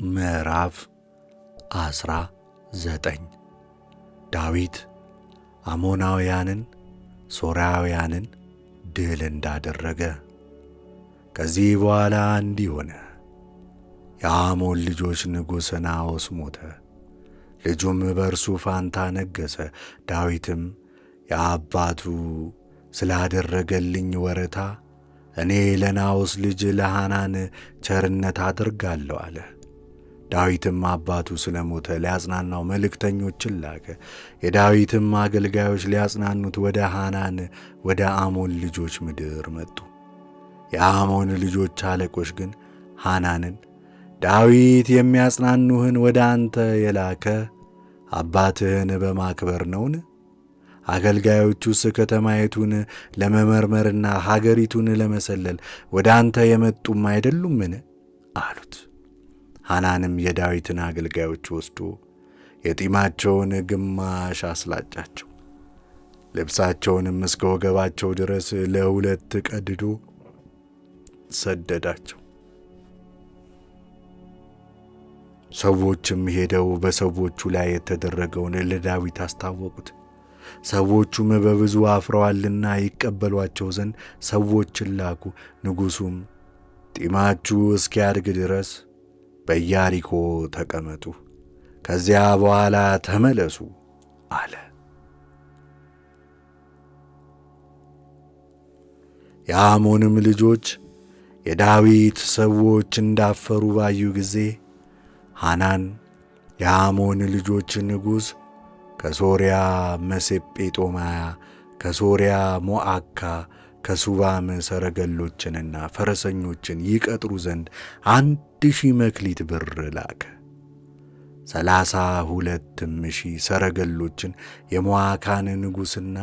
ምዕራፍ 19 ዳዊት አሞናውያንን ሶርያውያንን ድል እንዳደረገ። ከዚህ በኋላ እንዲህ ሆነ። የአሞን ልጆች ንጉሥ ናዖስ ሞተ፣ ልጁም በእርሱ ፋንታ ነገሠ። ዳዊትም የአባቱ ስላደረገልኝ ወረታ እኔ ለናዖስ ልጅ ለሐናን ቸርነት አደርጋለሁ አለ። ዳዊትም አባቱ ስለ ሞተ ሊያጽናናው መልእክተኞችን ላከ። የዳዊትም አገልጋዮች ሊያጽናኑት ወደ ሐናን ወደ አሞን ልጆች ምድር መጡ። የአሞን ልጆች አለቆች ግን ሐናንን ዳዊት የሚያጽናኑህን ወደ አንተ የላከ አባትህን በማክበር ነውን? አገልጋዮቹስ ከተማይቱን ለመመርመርና ሀገሪቱን ለመሰለል ወደ አንተ የመጡም አይደሉምን? አሉት። ሐናንም የዳዊትን አገልጋዮች ወስዶ የጢማቸውን ግማሽ አስላጫቸው፣ ልብሳቸውንም እስከ ወገባቸው ድረስ ለሁለት ቀድዶ ሰደዳቸው። ሰዎችም ሄደው በሰዎቹ ላይ የተደረገውን ለዳዊት አስታወቁት። ሰዎቹም በብዙ አፍረዋልና ይቀበሏቸው ዘንድ ሰዎችን ላኩ። ንጉሡም ጢማችሁ እስኪያድግ ድረስ በኢያሪኮ ተቀመጡ፣ ከዚያ በኋላ ተመለሱ አለ። የአሞንም ልጆች የዳዊት ሰዎች እንዳፈሩ ባዩ ጊዜ ሐናን የአሞን ልጆች ንጉሥ ከሶርያ መሴጴጦምያ፣ ከሶርያ ሞዓካ፣ ከሱባም ሰረገሎችንና ፈረሰኞችን ይቀጥሩ ዘንድ 1,000 መክሊት ብር ላከ። 32,000 ሰረገሎችን የሞዓካን ንጉሥና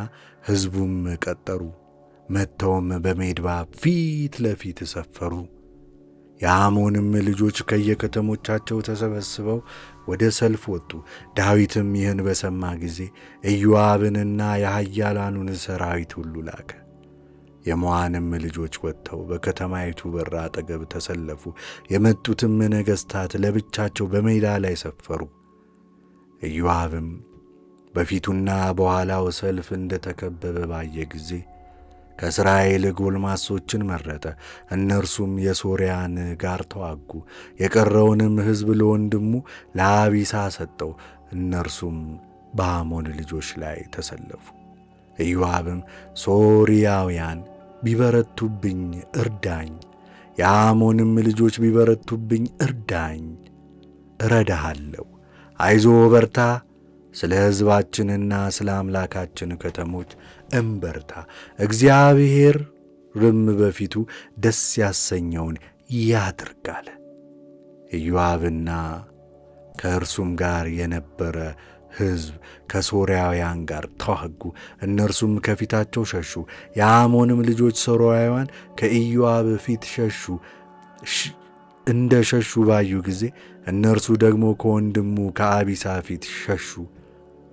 ሕዝቡም ቀጠሩ። መጥተውም በሜድባ ፊት ለፊት ሰፈሩ። የአሞንም ልጆች ከየከተሞቻቸው ተሰበስበው ወደ ሰልፍ ወጡ። ዳዊትም ይህን በሰማ ጊዜ ኢዮአብንና የኃያላኑን ሠራዊት ሁሉ ላከ። የሞዓንም ልጆች ወጥተው በከተማይቱ በር አጠገብ ተሰለፉ። የመጡትም ነገሥታት ለብቻቸው በሜዳ ላይ ሰፈሩ። ኢዮአብም በፊቱና በኋላው ሰልፍ እንደ ተከበበ ባየ ጊዜ ከእስራኤል ጎልማሶችን መረጠ። እነርሱም የሶርያን ጋር ተዋጉ። የቀረውንም ሕዝብ ለወንድሙ ለአቢሳ ሰጠው። እነርሱም በአሞን ልጆች ላይ ተሰለፉ። ኢዮአብም ሶርያውያን ቢበረቱብኝ እርዳኝ፣ የአሞንም ልጆች ቢበረቱብኝ እርዳኝ፣ እረዳሃለሁ፣ አይዞ በርታ፣ ስለ ሕዝባችንና ስለ አምላካችን ከተሞች እንበርታ፣ እግዚአብሔርም በፊቱ ደስ ያሰኘውን ያድርግ አለ። ኢዮአብና ከእርሱም ጋር የነበረ ሕዝብ ከሶርያውያን ጋር ተዋጉ። እነርሱም ከፊታቸው ሸሹ። የአሞንም ልጆች ሶርያውያን ከኢዮአብ ፊት ሸሹ። እንደ ሸሹ ባዩ ጊዜ እነርሱ ደግሞ ከወንድሙ ከአቢሳ ፊት ሸሹ፣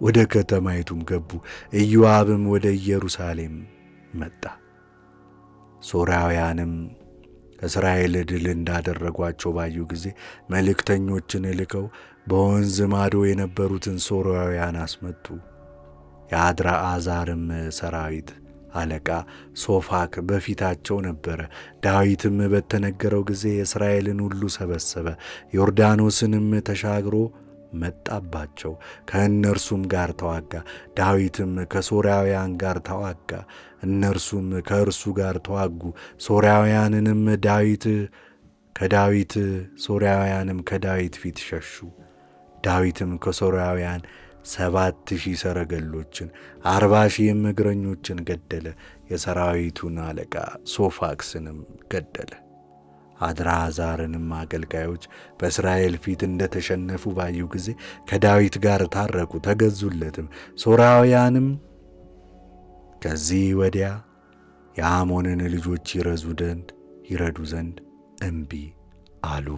ወደ ከተማይቱም ገቡ። ኢዮአብም ወደ ኢየሩሳሌም መጣ። ሶርያውያንም እስራኤል ድል እንዳደረጓቸው ባዩ ጊዜ መልእክተኞችን ልከው በወንዝ ማዶ የነበሩትን ሶርያውያን አስመጡ። የአድርአዛርም ሰራዊት አለቃ ሶፋክ በፊታቸው ነበረ። ዳዊትም በተነገረው ጊዜ የእስራኤልን ሁሉ ሰበሰበ። ዮርዳኖስንም ተሻግሮ መጣባቸው፣ ከእነርሱም ጋር ተዋጋ። ዳዊትም ከሶርያውያን ጋር ተዋጋ፣ እነርሱም ከእርሱ ጋር ተዋጉ። ሶርያውያንም ከዳዊት ፊት ሸሹ። ዳዊትም ከሶርያውያን 7,000 ሰረገሎችን 40,000 እግረኞችን ገደለ። የሰራዊቱን አለቃ ሶፋክስንም ገደለ። አድርአዛርንም አገልጋዮች በእስራኤል ፊት እንደ ተሸነፉ ባዩ ጊዜ ከዳዊት ጋር ታረቁ፣ ተገዙለትም። ሶርያውያንም ከዚህ ወዲያ የአሞንን ልጆች ይረዱ ዘንድ እምቢ አሉ።